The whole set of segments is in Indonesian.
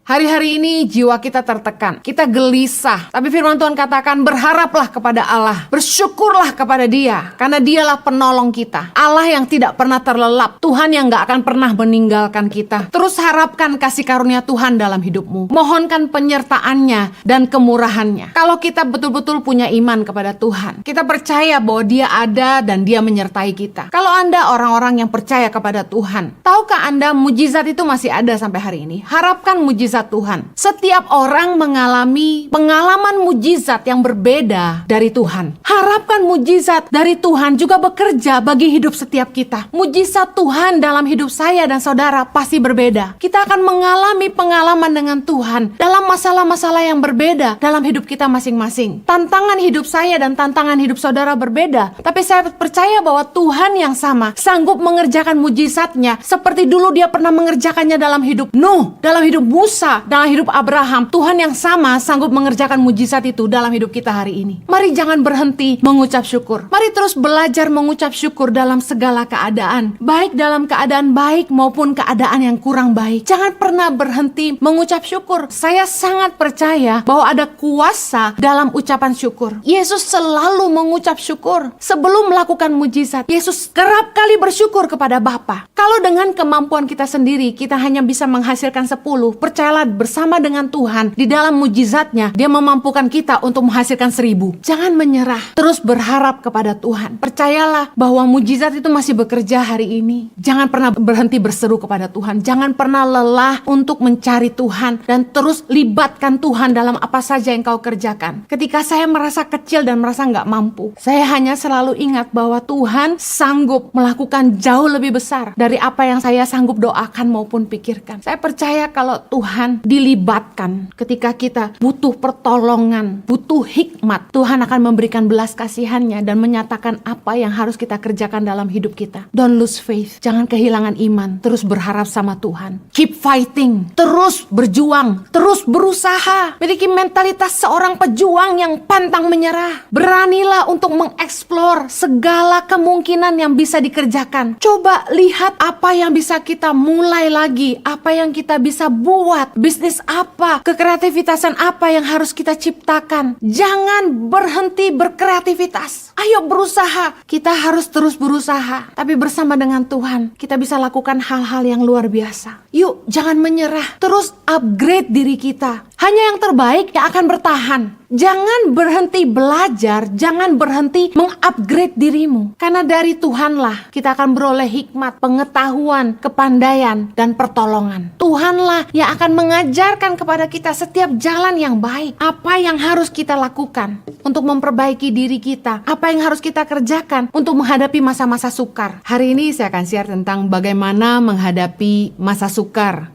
Hari-hari ini jiwa kita tertekan, kita gelisah. Tapi firman Tuhan katakan, berharaplah kepada Allah, bersyukurlah kepada Dia, karena Dialah penolong kita. Allah yang tidak pernah terlelap, Tuhan yang gak akan pernah meninggalkan kita. Terus harapkan kasih karunia Tuhan dalam hidupmu. Mohonkan penyertaannya dan kemurahannya. Kalau kita betul-betul punya iman kepada Tuhan, kita percaya bahwa Dia ada dan Dia menyertai kita. Kalau Anda orang-orang yang percaya kepada Tuhan, tahukah Anda mujizat itu masih ada sampai hari ini? Harapkan mujizat Tuhan. Setiap orang mengalami pengalaman mujizat yang berbeda dari Tuhan. Harapkan mujizat dari Tuhan juga bekerja bagi hidup setiap kita. Mujizat Tuhan dalam hidup saya dan saudara pasti berbeda. Kita akan mengalami pengalaman dengan Tuhan dalam masalah-masalah yang berbeda dalam hidup kita masing-masing. Tantangan hidup saya dan tantangan hidup saudara berbeda. Tapi saya percaya bahwa Tuhan yang sama sanggup mengerjakan mujizatnya seperti dulu Dia pernah mengerjakannya dalam hidup Nuh, dalam hidup Musa, dalam hidup Abraham. Tuhan yang sama sanggup mengerjakan mujizat itu dalam hidup kita hari ini. Mari jangan berhenti mengucap syukur. Mari terus belajar mengucap syukur dalam segala keadaan, baik dalam keadaan baik maupun keadaan yang kurang baik. Jangan pernah berhenti mengucap syukur. Saya sangat percaya bahwa ada kuasa dalam ucapan syukur. Yesus selalu mengucap syukur sebelum melakukan mujizat. Yesus kerap kali bersyukur kepada Bapa. Kalau dengan kemampuan kita sendiri kita hanya bisa menghasilkan 10, percayalah bersama dengan Tuhan di dalam mujizatnya Dia memampukan kita untuk menghasilkan 1000. Jangan menyerah, terus berharap kepada Tuhan. Percayalah bahwa mujizat itu masih bekerja hari ini. Jangan pernah berhenti berseru kepada Tuhan. Jangan pernah lelah untuk mencari Tuhan dan terus libatkan Tuhan dalam apa saja yang kau kerjakan. Ketika saya merasa kecil dan merasa nggak mampu, saya hanya selalu ingat bahwa Tuhan sanggup melakukan jauh lebih besar dari apa yang saya sanggup doakan maupun pikirkan. Saya percaya kalau Tuhan dilibatkan ketika kita butuh pertolongan, butuh hikmat, Tuhan akan memberikan belas kasihannya dan menyatakan apa yang harus kita kerjakan dalam hidup kita. Don't lose faith. Jangan kehilangan iman. Terus berharap sama Tuhan. Keep fighting. Terus berjuang. Terus berusaha. Miliki mentalitas seorang pejuang yang pantang menyerah. Beranilah untuk mengeksplor segala kemungkinan yang bisa dikerjakan. Coba lihat apa yang bisa kita mulai lagi. Apa yang kita bisa buat. Bisnis apa, kekreativitasan apa yang harus kita ciptakan. Jangan berhenti berkreativitas. Ayo berusaha. Kita harus terus berusaha. Tapi bersama dengan Tuhan, kita bisa lakukan hal-hal yang luar biasa. Yuk, jangan menyerah. Terus upgrade diri kita. Hanya yang terbaik yang akan bertahan. Jangan berhenti belajar, jangan berhenti mengupgrade dirimu. Karena dari Tuhanlah kita akan beroleh hikmat, pengetahuan, kepandaian, dan pertolongan. Tuhanlah yang akan mengajarkan kepada kita setiap jalan yang baik. Apa yang harus kita lakukan untuk memperbaiki diri kita. Apa yang harus kita kerjakan untuk menghadapi masa-masa sukar. Hari ini saya akan share tentang bagaimana menghadapi masa sukar.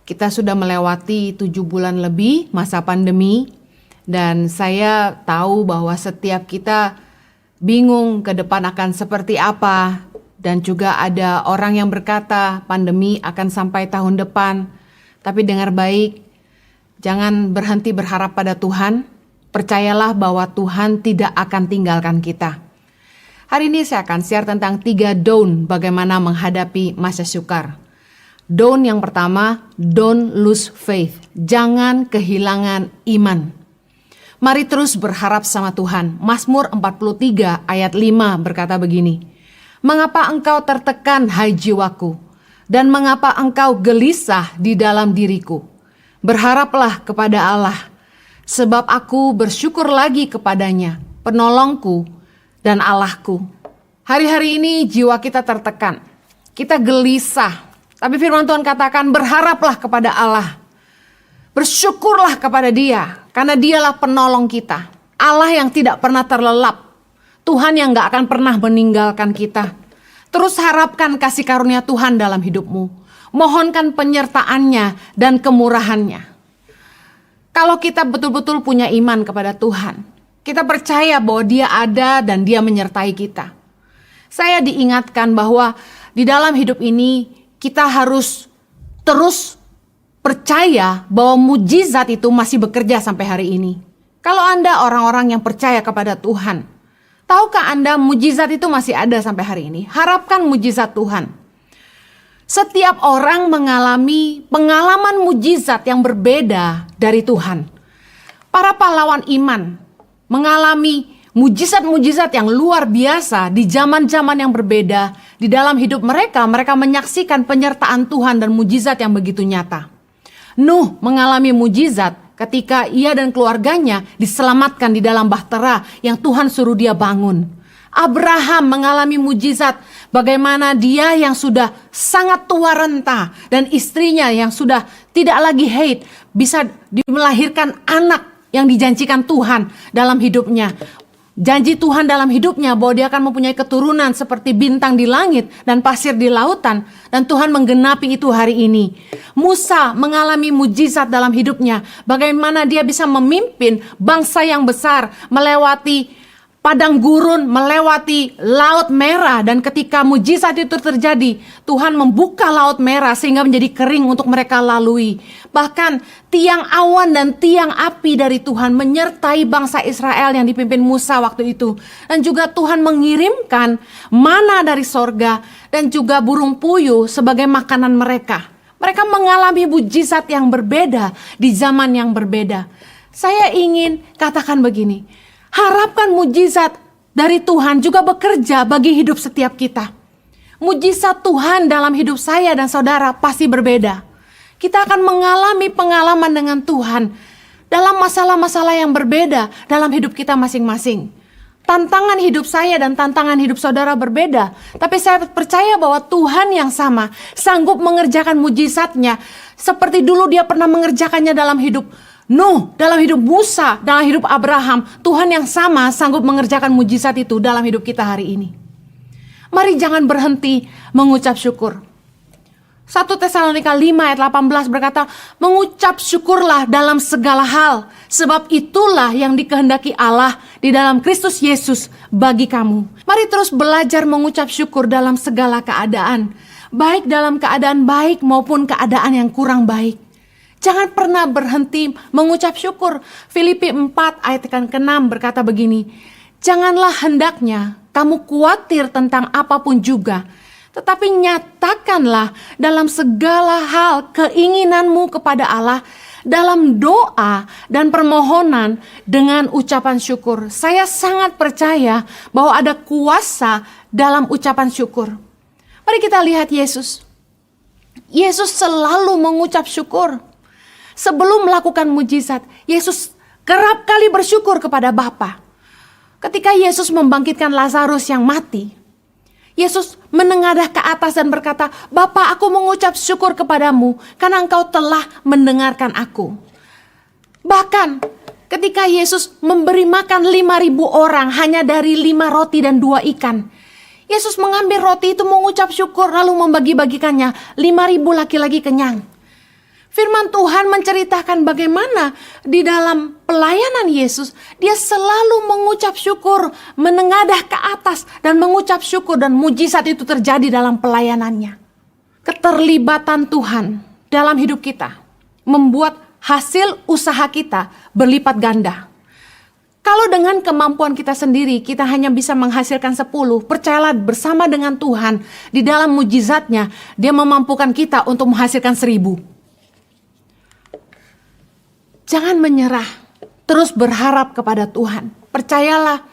Kita sudah melewati 7 bulan lebih masa pandemi. Dan saya tahu bahwa setiap kita bingung ke depan akan seperti apa. Dan juga ada orang yang berkata pandemi akan sampai tahun depan. Tapi dengar baik, jangan berhenti berharap pada Tuhan. Percayalah bahwa Tuhan tidak akan tinggalkan kita. Hari ini saya akan share tentang 3 don't bagaimana menghadapi masa sukar. Don't yang pertama, don't lose faith. Jangan kehilangan iman. Mari terus berharap sama Tuhan. Mazmur 43 ayat 5 berkata begini. Mengapa engkau tertekan hai jiwaku? Dan mengapa engkau gelisah di dalam diriku? Berharaplah kepada Allah. Sebab aku bersyukur lagi kepadanya, penolongku dan Allahku. Hari-hari ini jiwa kita tertekan. Kita gelisah. Tapi firman Tuhan katakan berharaplah kepada Allah. Bersyukurlah kepada Dia, karena Dialah penolong kita. Allah yang tidak pernah terlelap. Tuhan yang gak akan pernah meninggalkan kita. Terus harapkan kasih karunia Tuhan dalam hidupmu. Mohonkan penyertaannya dan kemurahannya. Kalau kita betul-betul punya iman kepada Tuhan, kita percaya bahwa Dia ada dan Dia menyertai kita. Saya diingatkan bahwa di dalam hidup ini kita harus terus percaya bahwa mujizat itu masih bekerja sampai hari ini. Kalau Anda orang-orang yang percaya kepada Tuhan, tahukah Anda mujizat itu masih ada sampai hari ini? Harapkan mujizat Tuhan. Setiap orang mengalami pengalaman mujizat yang berbeda dari Tuhan. Para pahlawan iman mengalami mujizat-mujizat yang luar biasa di zaman-zaman yang berbeda. Di dalam hidup mereka, mereka menyaksikan penyertaan Tuhan dan mujizat yang begitu nyata. Nuh mengalami mujizat ketika ia dan keluarganya diselamatkan di dalam bahtera yang Tuhan suruh dia bangun. Abraham mengalami mujizat bagaimana dia yang sudah sangat tua renta dan istrinya yang sudah tidak lagi haid bisa melahirkan anak yang dijanjikan Tuhan dalam hidupnya. Janji Tuhan dalam hidupnya bahwa dia akan mempunyai keturunan seperti bintang di langit dan pasir di lautan. Dan Tuhan menggenapi itu hari ini. Musa mengalami mujizat dalam hidupnya. Bagaimana dia bisa memimpin bangsa yang besar melewati padang gurun, melewati laut merah. Dan ketika mujizat itu terjadi, Tuhan membuka laut merah sehingga menjadi kering untuk mereka lalui. Bahkan tiang awan dan tiang api dari Tuhan menyertai bangsa Israel yang dipimpin Musa waktu itu. Dan juga Tuhan mengirimkan mana dari sorga dan juga burung puyuh sebagai makanan mereka. Mereka mengalami mujizat yang berbeda di zaman yang berbeda. Saya ingin katakan begini, harapkan mujizat dari Tuhan juga bekerja bagi hidup setiap kita. Mujizat Tuhan dalam hidup saya dan saudara pasti berbeda. Kita akan mengalami pengalaman dengan Tuhan dalam masalah-masalah yang berbeda dalam hidup kita masing-masing. Tantangan hidup saya dan tantangan hidup saudara berbeda. Tapi saya percaya bahwa Tuhan yang sama sanggup mengerjakan mujizatnya seperti dulu dia pernah mengerjakannya dalam hidup Nuh, dalam hidup Musa, dalam hidup Abraham. Tuhan yang sama sanggup mengerjakan mujizat itu dalam hidup kita hari ini. Mari jangan berhenti mengucap syukur. 1 Tesalonika 5 ayat 18 berkata, mengucap syukurlah dalam segala hal, sebab itulah yang dikehendaki Allah di dalam Kristus Yesus bagi kamu. Mari terus belajar mengucap syukur dalam segala keadaan, baik dalam keadaan baik maupun keadaan yang kurang baik. Jangan pernah berhenti mengucap syukur. Filipi 4 ayat ke-6 berkata begini, janganlah hendaknya kamu khawatir tentang apapun juga, tetapi nyatakanlah dalam segala hal keinginanmu kepada Allah dalam doa dan permohonan dengan ucapan syukur. Saya sangat percaya bahwa ada kuasa dalam ucapan syukur. Mari kita lihat Yesus. Yesus selalu mengucap syukur. Sebelum melakukan mujizat, Yesus kerap kali bersyukur kepada Bapa. Ketika Yesus membangkitkan Lazarus yang mati, Yesus menengadah ke atas dan berkata, Bapa, aku mengucap syukur kepadamu karena engkau telah mendengarkan aku. Bahkan ketika Yesus memberi makan 5.000 orang hanya dari 5 roti dan 2 ikan, Yesus mengambil roti itu mengucap syukur lalu membagi-bagikannya. 5.000 laki-laki kenyang. Firman Tuhan menceritakan bagaimana di dalam pelayanan Yesus, dia selalu mengucap syukur, menengadah ke atas dan mengucap syukur, dan mujizat itu terjadi dalam pelayanannya. Keterlibatan Tuhan dalam hidup kita membuat hasil usaha kita berlipat ganda. Kalau dengan kemampuan kita sendiri kita hanya bisa menghasilkan 10, percayalah bersama dengan Tuhan di dalam mujizatnya, dia memampukan kita untuk menghasilkan 1000. Jangan menyerah, terus berharap kepada Tuhan. Percayalah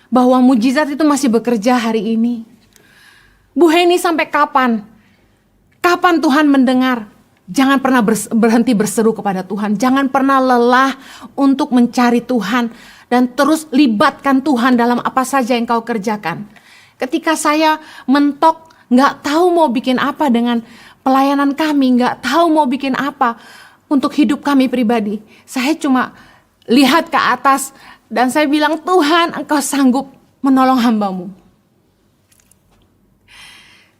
bahwa mujizat itu masih bekerja hari ini. Bu Heni, sampai kapan? Kapan Tuhan mendengar? Jangan pernah berhenti berseru kepada Tuhan. Jangan pernah lelah untuk mencari Tuhan. Dan terus libatkan Tuhan dalam apa saja yang kau kerjakan. Ketika saya mentok, gak tahu mau bikin apa dengan pelayanan kami, gak tahu mau bikin apa untuk hidup kami pribadi, saya cuma lihat ke atas dan saya bilang, Tuhan, engkau sanggup menolong hambamu.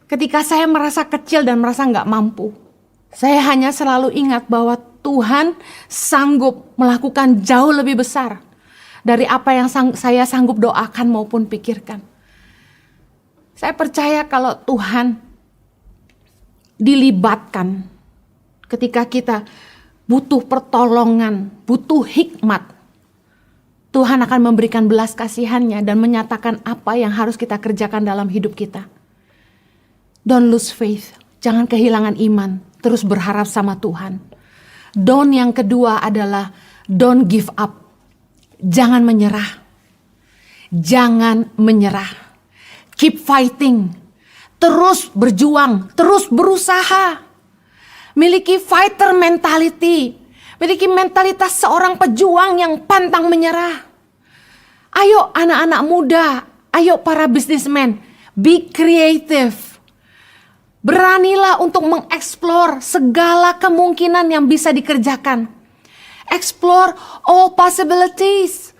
Ketika saya merasa kecil dan merasa gak mampu, saya hanya selalu ingat bahwa Tuhan sanggup melakukan jauh lebih besar dari apa yang saya sanggup doakan maupun pikirkan. Saya percaya kalau Tuhan dilibatkan ketika kita butuh pertolongan, butuh hikmat, Tuhan akan memberikan belas kasihannya dan menyatakan apa yang harus kita kerjakan dalam hidup kita. Don't lose faith. Jangan kehilangan iman, terus berharap sama Tuhan. Don't yang kedua adalah don't give up. Jangan menyerah. Jangan menyerah. Keep fighting. Terus berjuang, terus berusaha. Miliki fighter mentality. Miliki mentalitas seorang pejuang yang pantang menyerah. Ayo anak-anak muda, ayo para businessmen, be creative. Beranilah untuk mengeksplor segala kemungkinan yang bisa dikerjakan. Explore all possibilities.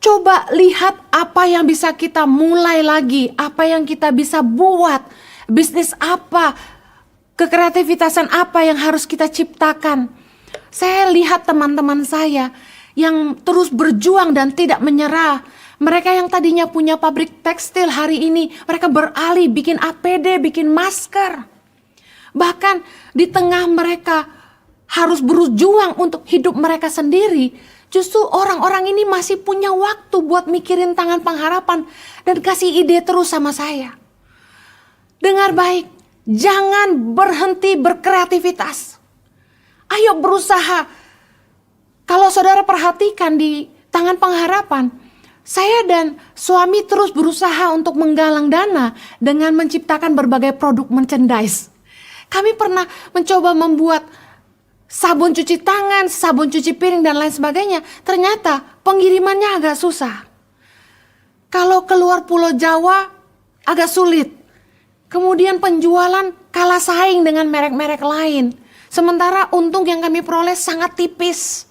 Coba lihat apa yang bisa kita mulai lagi, apa yang kita bisa buat, bisnis apa, kekreativitasan apa yang harus kita ciptakan. Saya lihat teman-teman saya yang terus berjuang dan tidak menyerah. Mereka yang tadinya punya pabrik tekstil hari ini, mereka beralih bikin APD, bikin masker. Bahkan di tengah mereka harus berjuang untuk hidup mereka sendiri, justru orang-orang ini masih punya waktu buat mikirin Tangan Pengharapan dan kasih ide terus sama saya. Dengar baik, jangan berhenti berkreativitas. Ayo berusaha. Kalau saudara perhatikan di Tangan Pengharapan, saya dan suami terus berusaha untuk menggalang dana dengan menciptakan berbagai produk merchandise. Kami pernah mencoba membuat sabun cuci tangan, sabun cuci piring, dan lain sebagainya. Ternyata pengirimannya agak susah. Kalau keluar Pulau Jawa agak sulit. Kemudian penjualan kalah saing dengan merek-merek lain. Sementara untung yang kami peroleh sangat tipis.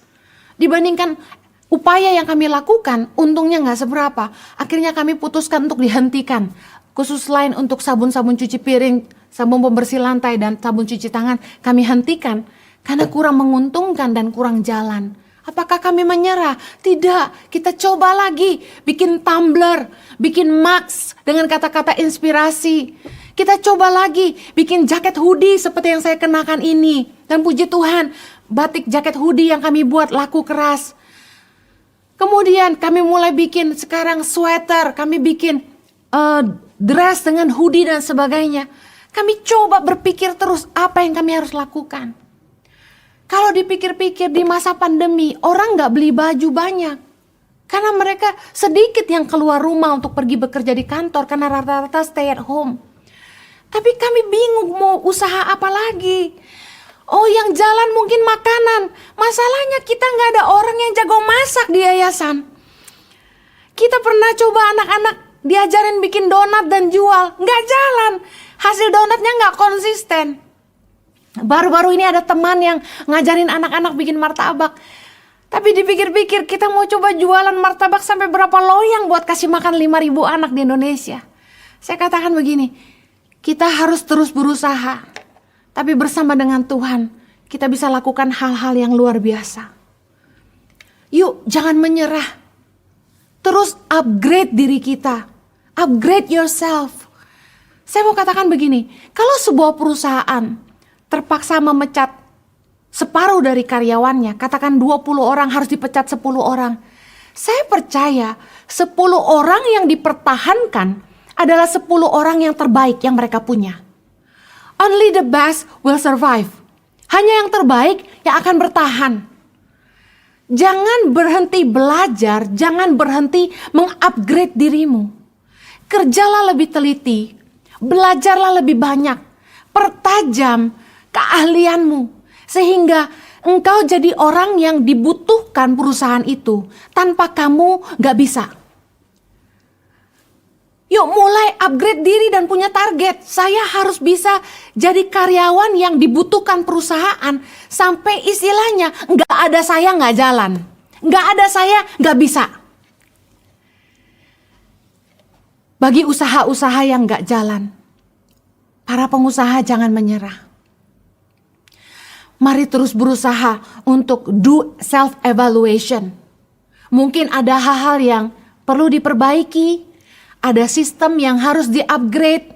Dibandingkan upaya yang kami lakukan, untungnya nggak seberapa. Akhirnya kami putuskan untuk dihentikan. Khusus lain untuk sabun-sabun cuci piring, sabun pembersih lantai, dan sabun cuci tangan kami hentikan. Karena kurang menguntungkan dan kurang jalan. Apakah kami menyerah? Tidak, kita coba lagi. Bikin tumbler, bikin mugs dengan kata-kata inspirasi. Kita coba lagi bikin jaket hoodie seperti yang saya kenakan ini. Dan puji Tuhan, batik jaket hoodie yang kami buat laku keras. Kemudian kami mulai bikin sekarang sweater, kami bikin dress dengan hoodie dan sebagainya. Kami coba berpikir terus apa yang kami harus lakukan. Kalau dipikir-pikir di masa pandemi, orang gak beli baju banyak. Karena mereka sedikit yang keluar rumah untuk pergi bekerja di kantor karena rata-rata stay at home. Tapi kami bingung mau usaha apa lagi. Oh, yang jalan mungkin makanan. Masalahnya kita gak ada orang yang jago masak di yayasan. Kita pernah coba anak-anak diajarin bikin donat dan jual. Gak jalan. Hasil donatnya gak konsisten. Baru-baru ini ada teman yang ngajarin anak-anak bikin martabak. Tapi dipikir-pikir kita mau coba jualan martabak sampai berapa loyang buat kasih makan 5.000 anak di Indonesia. Saya katakan begini, kita harus terus berusaha. Tapi bersama dengan Tuhan, kita bisa lakukan hal-hal yang luar biasa. Yuk, jangan menyerah. Terus upgrade diri kita. Upgrade yourself. Saya mau katakan begini, kalau sebuah perusahaan terpaksa memecat separuh dari karyawannya, katakan 20 orang harus dipecat 10 orang. Saya percaya 10 orang yang dipertahankan adalah 10 orang yang terbaik yang mereka punya. Only the best will survive. Hanya yang terbaik yang akan bertahan. Jangan berhenti belajar, jangan berhenti mengupgrade dirimu. Kerjalah lebih teliti, belajarlah lebih banyak, pertajam keahlianmu, sehingga engkau jadi orang yang dibutuhkan perusahaan itu tanpa kamu gak bisa. Yuk mulai upgrade diri dan punya target. Saya harus bisa jadi karyawan yang dibutuhkan perusahaan sampai istilahnya gak ada saya gak jalan. Gak ada saya gak bisa. Bagi usaha-usaha yang gak jalan, para pengusaha jangan menyerah. Mari terus berusaha untuk do self-evaluation. Mungkin ada hal-hal yang perlu diperbaiki, ada sistem yang harus di-upgrade,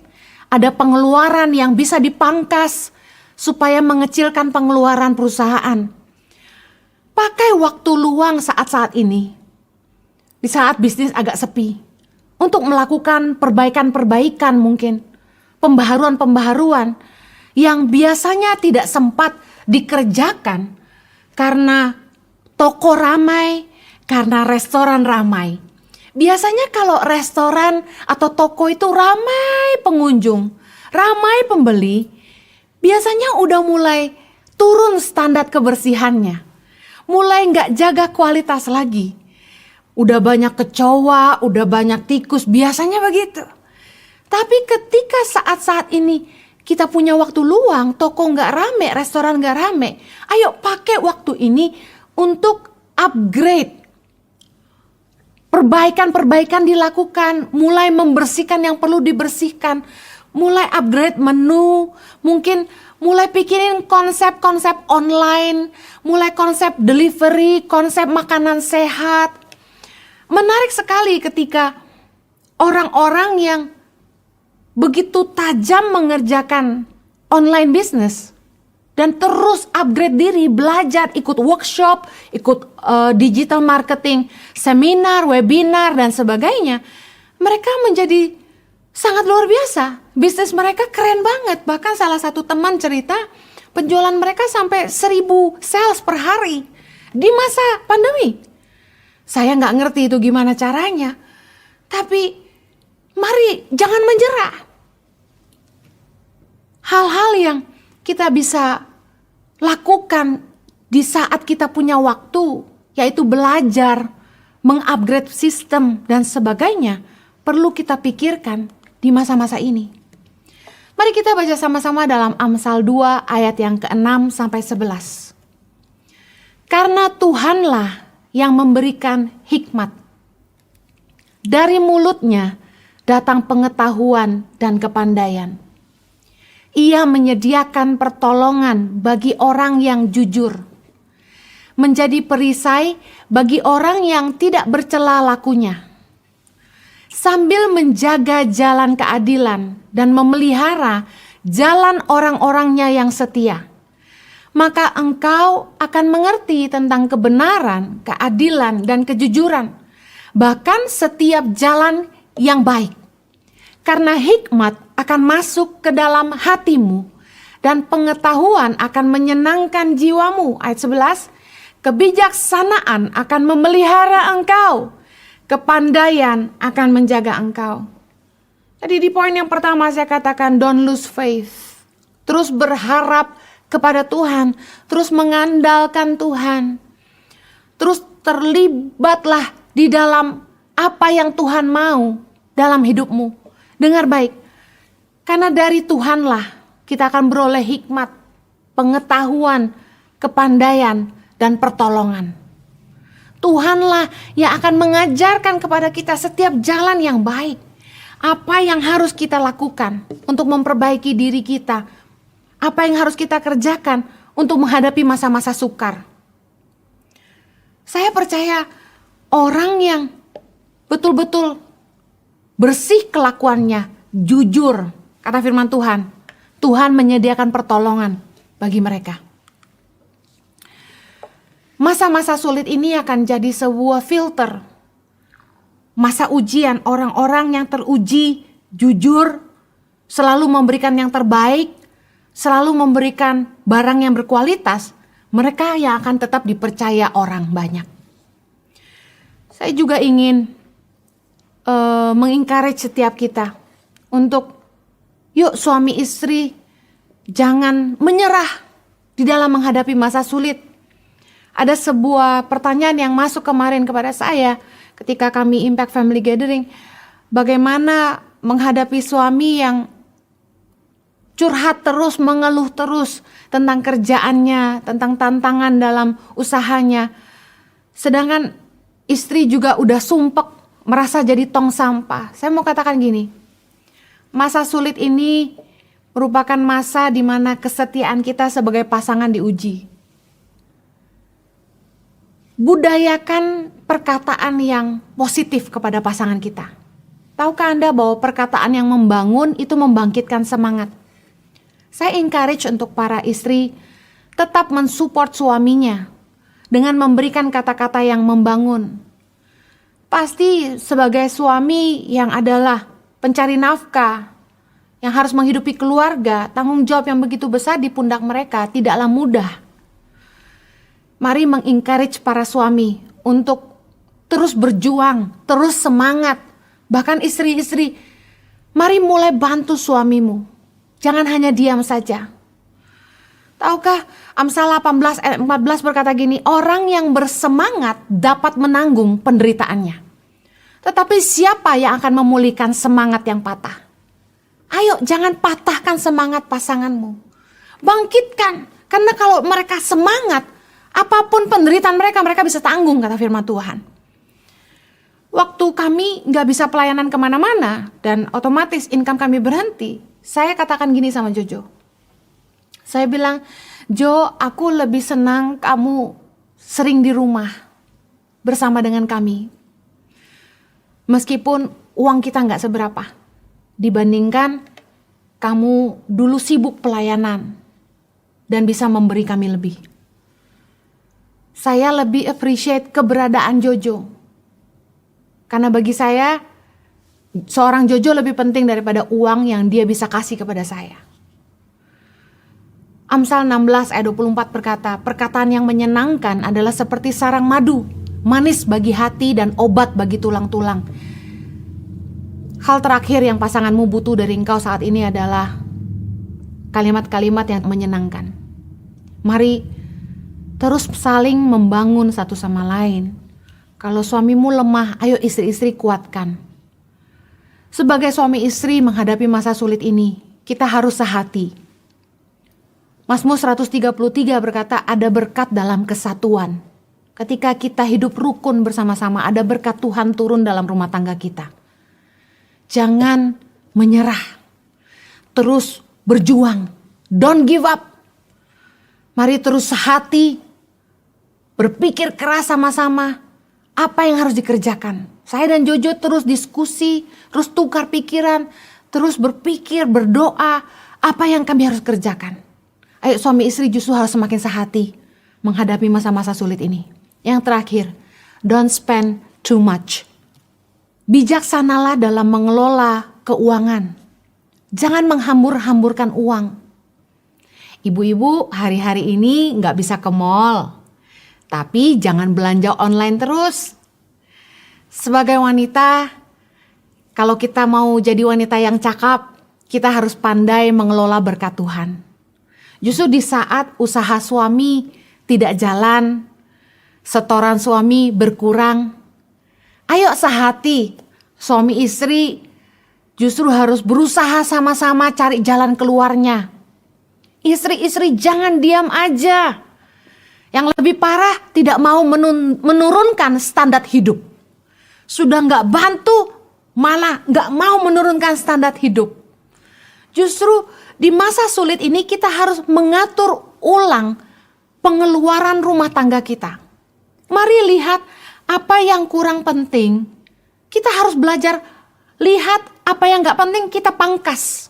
ada pengeluaran yang bisa dipangkas supaya mengecilkan pengeluaran perusahaan. Pakai waktu luang saat-saat ini, di saat bisnis agak sepi, untuk melakukan perbaikan-perbaikan mungkin, pembaharuan-pembaharuan. yang biasanya tidak sempat dikerjakan karena toko ramai, karena restoran ramai. Biasanya kalau restoran atau toko itu ramai pengunjung, ramai pembeli, biasanya udah mulai turun standar kebersihannya. Mulai nggak jaga kualitas lagi. Udah banyak kecoa, udah banyak tikus, biasanya begitu. Tapi ketika saat-saat ini kita punya waktu luang, toko nggak rame, restoran nggak rame, ayo pakai waktu ini untuk upgrade. Perbaikan-perbaikan dilakukan, mulai membersihkan yang perlu dibersihkan, mulai upgrade menu, mungkin mulai pikirin konsep-konsep online, mulai konsep delivery, konsep makanan sehat. Menarik sekali ketika orang-orang yang begitu tajam mengerjakan online business dan terus upgrade diri, belajar, ikut workshop, ikut digital marketing, seminar, webinar, dan sebagainya. Mereka menjadi sangat luar biasa. Bisnis mereka keren banget. Bahkan salah satu teman cerita penjualan mereka sampai 1.000 sales per hari di masa pandemi. Saya nggak ngerti itu gimana caranya. Tapi mari jangan menyerah. Hal-hal yang kita bisa lakukan di saat kita punya waktu, yaitu belajar, mengupgrade sistem dan sebagainya, perlu kita pikirkan di masa-masa ini. Mari kita baca sama-sama dalam Amsal 2 ayat yang ke-6 sampai 11. Karena Tuhanlah yang memberikan hikmat. Dari mulutnya datang pengetahuan dan kepandaian. Ia menyediakan pertolongan bagi orang yang jujur, menjadi perisai bagi orang yang tidak bercela lakunya, sambil menjaga jalan keadilan dan memelihara jalan orang-orangnya yang setia. Maka engkau akan mengerti tentang kebenaran, keadilan, dan kejujuran, bahkan setiap jalan yang baik. Karena hikmat akan masuk ke dalam hatimu dan pengetahuan akan menyenangkan jiwamu. Ayat 11, kebijaksanaan akan memelihara engkau, kepandaian akan menjaga engkau. Jadi di poin yang pertama saya katakan don't lose faith. Terus berharap kepada Tuhan, terus mengandalkan Tuhan. Terus terlibatlah di dalam apa yang Tuhan mau dalam hidupmu. Dengar baik, karena dari Tuhanlah kita akan beroleh hikmat, pengetahuan, kepandaian, dan pertolongan. Tuhanlah yang akan mengajarkan kepada kita setiap jalan yang baik. Apa yang harus kita lakukan untuk memperbaiki diri kita. Apa yang harus kita kerjakan untuk menghadapi masa-masa sukar. Saya percaya orang yang betul-betul bersih kelakuannya, jujur, kata firman Tuhan. Tuhan menyediakan pertolongan bagi mereka. Masa-masa sulit ini akan jadi sebuah filter. Masa ujian orang-orang yang teruji, jujur, selalu memberikan yang terbaik, selalu memberikan barang yang berkualitas, mereka yang akan tetap dipercaya orang banyak. Saya juga ingin mengencourage setiap kita untuk yuk suami istri jangan menyerah di dalam menghadapi masa sulit. Ada sebuah pertanyaan yang masuk kemarin kepada saya ketika kami Impact Family Gathering. Bagaimana menghadapi suami yang curhat terus, mengeluh terus tentang kerjaannya, tentang tantangan dalam usahanya. Sedangkan istri juga udah sumpek, merasa jadi tong sampah. Saya mau katakan gini, masa sulit ini merupakan masa di mana kesetiaan kita sebagai pasangan diuji. Budayakan perkataan yang positif kepada pasangan kita. Tahukah Anda bahwa perkataan yang membangun itu membangkitkan semangat? Saya encourage untuk para istri tetap mensupport suaminya dengan memberikan kata-kata yang membangun. Pasti sebagai suami yang adalah pencari nafkah, yang harus menghidupi keluarga, tanggung jawab yang begitu besar di pundak mereka tidaklah mudah. Mari mengencourage para suami untuk terus berjuang, terus semangat. Bahkan istri-istri, mari mulai bantu suamimu. Jangan hanya diam saja. Tahukah Amsal 18 ayat 14 berkata gini, orang yang bersemangat dapat menanggung penderitaannya. Tetapi siapa yang akan memulihkan semangat yang patah? Ayo jangan patahkan semangat pasanganmu. Bangkitkan, karena kalau mereka semangat, apapun penderitaan mereka, mereka bisa tanggung, kata firman Tuhan. Waktu kami gak bisa pelayanan kemana-mana dan otomatis income kami berhenti, saya katakan gini sama Jojo. Saya bilang, Jo, aku lebih senang kamu sering di rumah bersama dengan kami. Meskipun uang kita gak seberapa dibandingkan kamu dulu sibuk pelayanan dan bisa memberi kami lebih. Saya lebih appreciate keberadaan Jojo. Karena bagi saya, seorang Jojo lebih penting daripada uang yang dia bisa kasih kepada saya. Amsal 16 ayat 24 berkata, perkataan yang menyenangkan adalah seperti sarang madu, manis bagi hati dan obat bagi tulang-tulang. Hal terakhir yang pasanganmu butuh dari engkau saat ini adalah kalimat-kalimat yang menyenangkan. Mari terus saling membangun satu sama lain. Kalau suamimu lemah, ayo istri-istri kuatkan. Sebagai suami istri menghadapi masa sulit ini, kita harus sehati. Mazmur 133 berkata, ada berkat dalam kesatuan. Ketika kita hidup rukun bersama-sama, ada berkat Tuhan turun dalam rumah tangga kita. Jangan menyerah. Terus berjuang. Don't give up. Mari terus sehati. Berpikir keras sama-sama. Apa yang harus dikerjakan? Saya dan Jojo terus diskusi, terus tukar pikiran, terus berpikir, berdoa, apa yang kami harus kerjakan. Ayo suami istri justru harus semakin sehati menghadapi masa-masa sulit ini. Yang terakhir, don't spend too much. Bijaksanalah dalam mengelola keuangan. Jangan menghambur-hamburkan uang. Ibu-ibu hari-hari ini gak bisa ke mall. Tapi jangan belanja online terus. Sebagai wanita, kalau kita mau jadi wanita yang cakap, kita harus pandai mengelola berkat Tuhan. Justru di saat usaha suami tidak jalan, setoran suami berkurang, ayo sehati, suami istri justru harus berusaha sama-sama cari jalan keluarnya. Istri-istri jangan diam aja. Yang lebih parah tidak mau menurunkan standar hidup. Sudah gak bantu, malah gak mau menurunkan standar hidup. Justru di masa sulit ini kita harus mengatur ulang pengeluaran rumah tangga kita. Mari lihat apa yang kurang penting. Kita harus belajar lihat apa yang gak penting kita pangkas.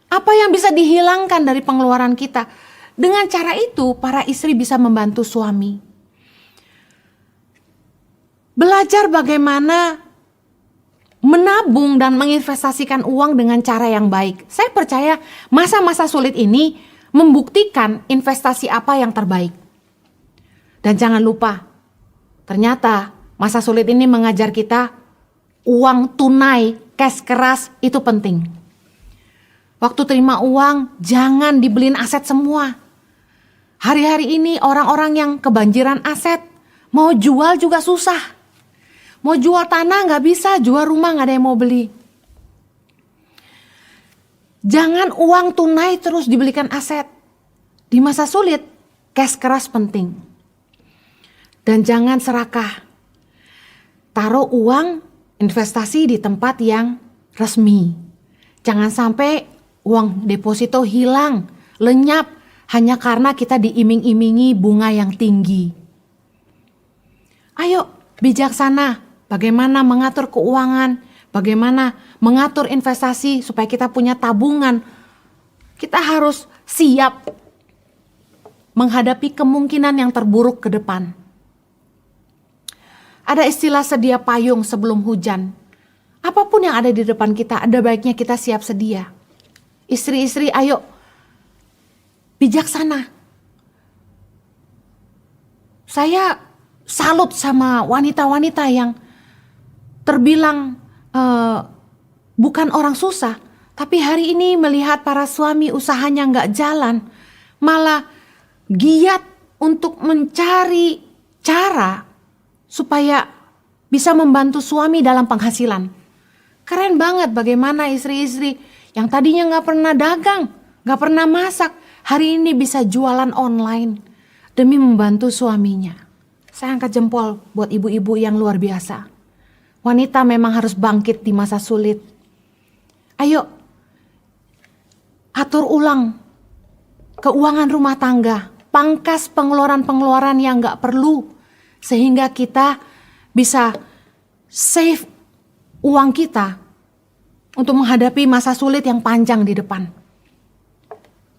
Apa yang bisa dihilangkan dari pengeluaran kita. Dengan cara itu para istri bisa membantu suami. Belajar bagaimana menabung dan menginvestasikan uang dengan cara yang baik. Saya percaya masa-masa sulit ini membuktikan investasi apa yang terbaik. Dan jangan lupa, ternyata masa sulit ini mengajar kita uang tunai, cash keras itu penting. Waktu terima uang, jangan dibeliin aset semua. Hari-hari ini orang-orang yang kebanjiran aset, mau jual juga susah. Mau jual tanah gak bisa, jual rumah gak ada yang mau beli. Jangan uang tunai terus dibelikan aset. Di masa sulit, cash keras penting. Dan jangan serakah. Taruh uang investasi di tempat yang resmi. Jangan sampai uang deposito hilang, lenyap hanya karena kita diiming-imingi bunga yang tinggi. Ayo bijaksana. Bagaimana mengatur keuangan, bagaimana mengatur investasi supaya kita punya tabungan. Kita harus siap menghadapi kemungkinan yang terburuk ke depan. Ada istilah sedia payung sebelum hujan. Apapun yang ada di depan kita, ada baiknya kita siap sedia. Istri-istri, ayo bijaksana. Saya salut sama wanita-wanita yang terbilang bukan orang susah, tapi hari ini melihat para suami usahanya nggak jalan, malah giat untuk mencari cara supaya bisa membantu suami dalam penghasilan. Keren banget bagaimana istri-istri yang tadinya nggak pernah dagang, nggak pernah masak, hari ini bisa jualan online demi membantu suaminya. Saya angkat jempol buat ibu-ibu yang luar biasa. Wanita memang harus bangkit di masa sulit. Ayo, atur ulang keuangan rumah tangga. Pangkas pengeluaran-pengeluaran yang gak perlu. Sehingga kita bisa save uang kita untuk menghadapi masa sulit yang panjang di depan.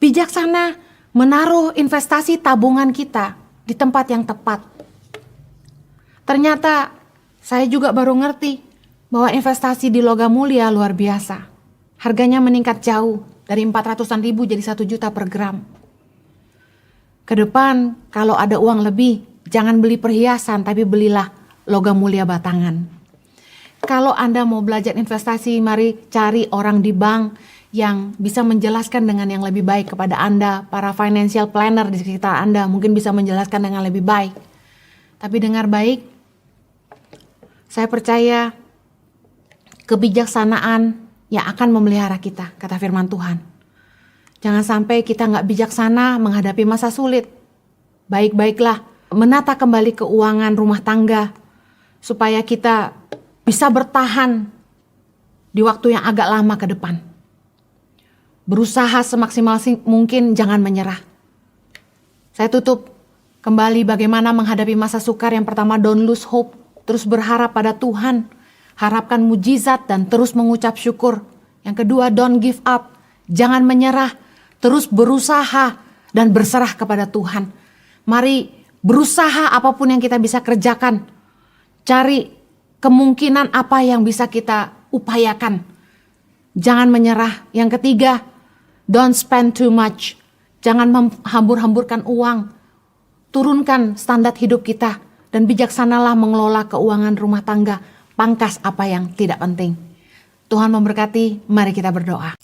Bijaksana menaruh investasi tabungan kita di tempat yang tepat. Ternyata saya juga baru ngerti bahwa investasi di logam mulia luar biasa. Harganya meningkat jauh dari 400-an ribu jadi 1 juta per gram. Ke depan kalau ada uang lebih, jangan beli perhiasan tapi belilah logam mulia batangan. Kalau Anda mau belajar investasi, mari cari orang di bank yang bisa menjelaskan dengan yang lebih baik kepada Anda. Para financial planner di sekitar Anda mungkin bisa menjelaskan dengan lebih baik. Tapi dengar baik, saya percaya kebijaksanaan yang akan memelihara kita, kata firman Tuhan. Jangan sampai kita gak bijaksana menghadapi masa sulit. Baik-baiklah menata kembali keuangan rumah tangga supaya kita bisa bertahan di waktu yang agak lama ke depan. Berusaha semaksimal mungkin, jangan menyerah. Saya tutup kembali bagaimana menghadapi masa sukar. Yang pertama, don't lose hope. Terus berharap pada Tuhan. Harapkan mujizat dan terus mengucap syukur. Yang kedua, don't give up. Jangan menyerah. Terus berusaha dan berserah kepada Tuhan. Mari berusaha apapun yang kita bisa kerjakan. Cari kemungkinan apa yang bisa kita upayakan. Jangan menyerah. Yang ketiga, don't spend too much. Jangan menghambur-hamburkan uang. Turunkan standar hidup kita. Dan bijaksanalah mengelola keuangan rumah tangga. Pangkas apa yang tidak penting. Tuhan memberkati, mari kita berdoa.